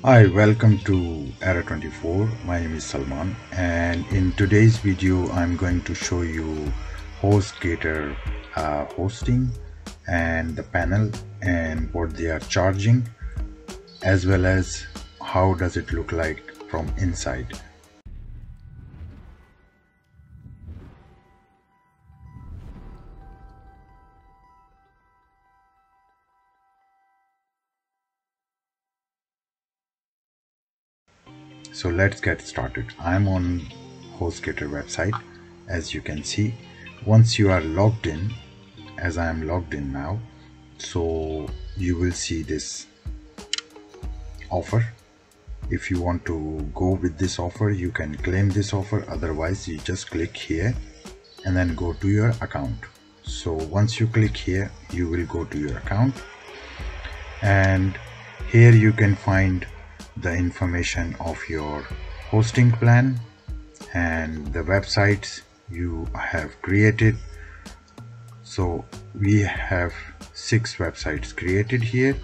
Hi, welcome to Era 24. My name is Salman, and in today's video I'm going to show you Hostgator hosting and the panel and what they are charging, as well as how does it look like from inside. So let's get started. I'm on Hostgator website. As you can see, once you are logged in, as I am logged in now, so you will see this offer. If you want to go with this offer, you can claim this offer. Otherwise, you just click here and then go to your account. So once you click here, you will go to your account, and here you can find the information of your hosting plan and the websites you have created. So we have 6 websites created here,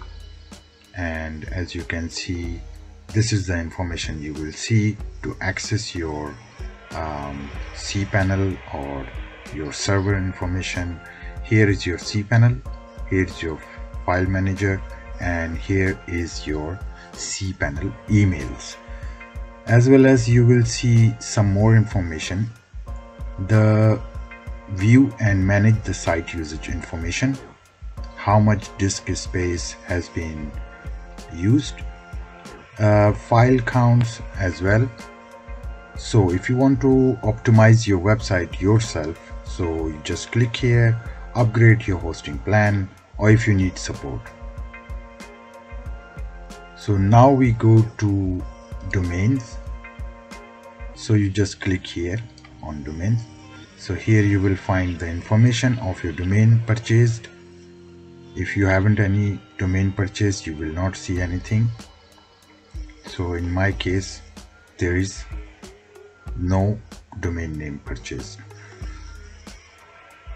and as you can see, this is the information you will see to access your cPanel or your server information. Here is your cPanel, here is your file manager, and here is your cPanel emails, as well as you will see some more information: the view and manage the site usage information, how much disk space has been used, file counts as well. So if you want to optimize your website yourself, so you just click here, upgrade your hosting plan, or if you need support. So now we go to domains. So you just click here on domains. So here you will find the information of your domain purchased. If you haven't any domain purchased, you will not see anything. So in my case, there is no domain name purchased.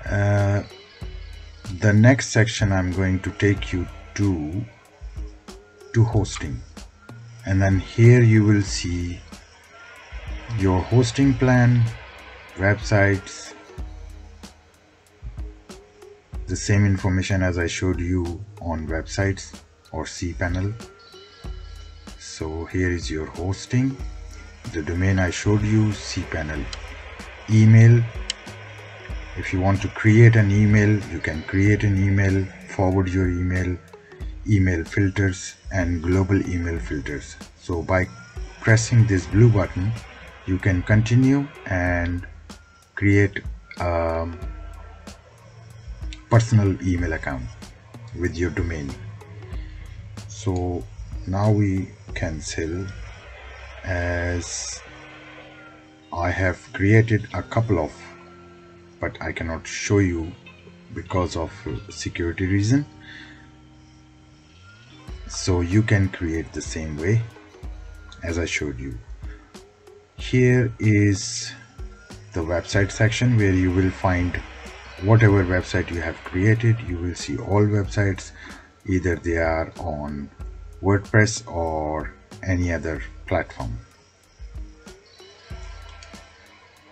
The next section I'm going to take you to hosting, and then here you will see your hosting plan, websites, the same information as I showed you on websites or cPanel. So here is your hosting, the domain I showed you, cPanel, email. If you want to create an email, you can create an email, forward your email, email filters, and global email filters. So by pressing this blue button, you can continue and create a personal email account with your domain. So now we cancel, as I have created a couple of, but I cannot show you because of security reason. So you can create the same way as I showed you. Here is the website section where you will find whatever website you have created. You will see all websites, either they are on WordPress or any other platform.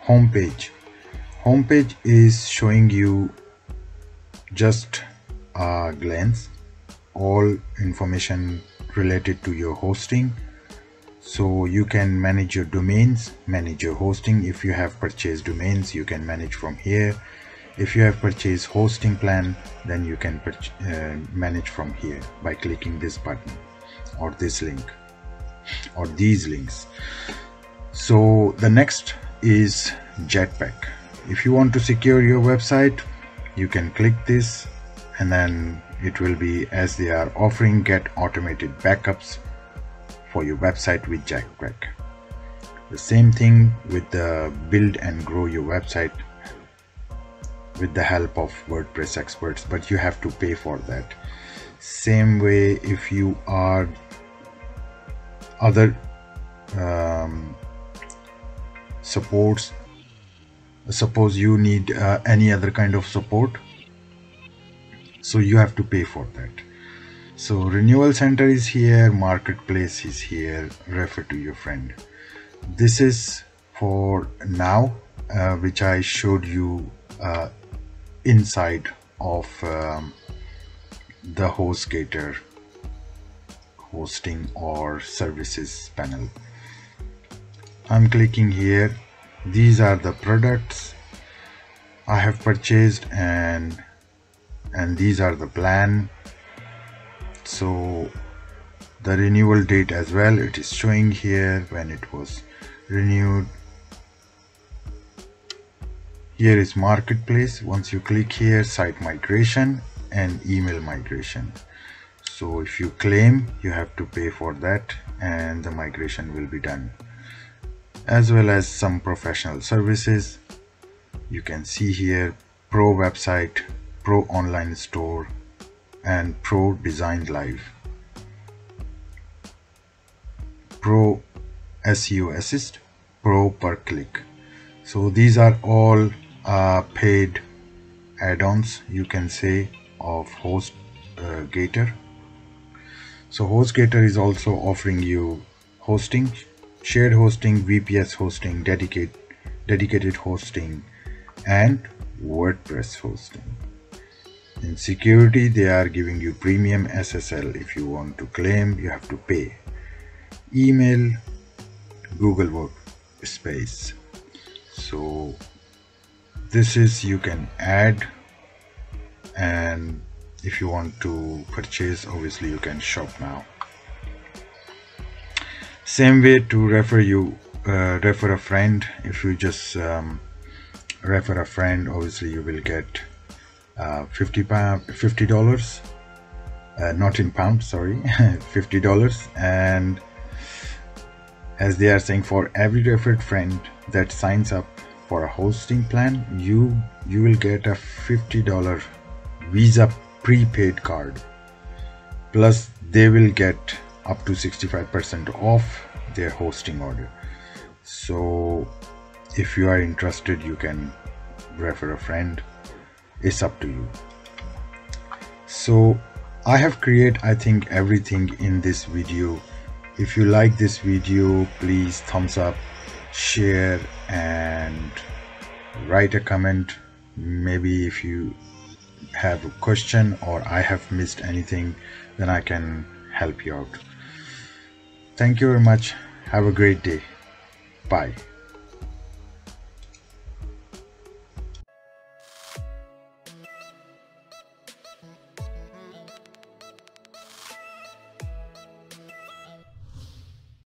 Homepage. Homepage is showing you just a glance all information related to your hosting. So you can manage your domains, manage your hosting. If you have purchased domains, you can manage from here. If you have purchased hosting plan, then you can manage from here by clicking this button or this link or these links. So the next is Jetpack. If you want to secure your website, you can click this, and then it will be, as they are offering, get automated backups for your website with Jetpack. The same thing with the build and grow your website with the help of WordPress experts, but you have to pay for that. Same way, if you are other supports, suppose you need any other kind of support, so you have to pay for that. So renewal center is here, marketplace is here, refer to your friend. This is for now, which I showed you inside of the Hostgator hosting or services panel. I'm clicking here. These are the products I have purchased, and these are the plan. So the renewal date as well, it is showing here when it was renewed. Here is marketplace. Once you click here, site migration and email migration. So if you claim, you have to pay for that and the migration will be done, as well as some professional services. You can see here Pro website, Pro online store, and Pro design live, Pro SEO assist, Pro per click. So these are all paid add-ons, you can say, of Hostgator. So Hostgator is also offering you hosting, shared hosting, VPS hosting, dedicated hosting, and WordPress hosting. In security, they are giving you premium SSL. If you want to claim, you have to pay. Email, Google Workspace. So this is, you can add, and if you want to purchase, obviously you can shop now. Same way to refer a friend. If you just refer a friend, obviously you will get $50, not in pounds, sorry, $50. And as they are saying, for every referred friend that signs up for a hosting plan, you will get a $50 Visa prepaid card, plus they will get up to 65% off their hosting order. So if you are interested, you can refer a friend. It's up to you. So I have created, I think, everything in this video. If you like this video, please thumbs up, share, and write a comment. Maybe if you have a question or I have missed anything, then I can help you out. Thank you very much. Have a great day. Bye.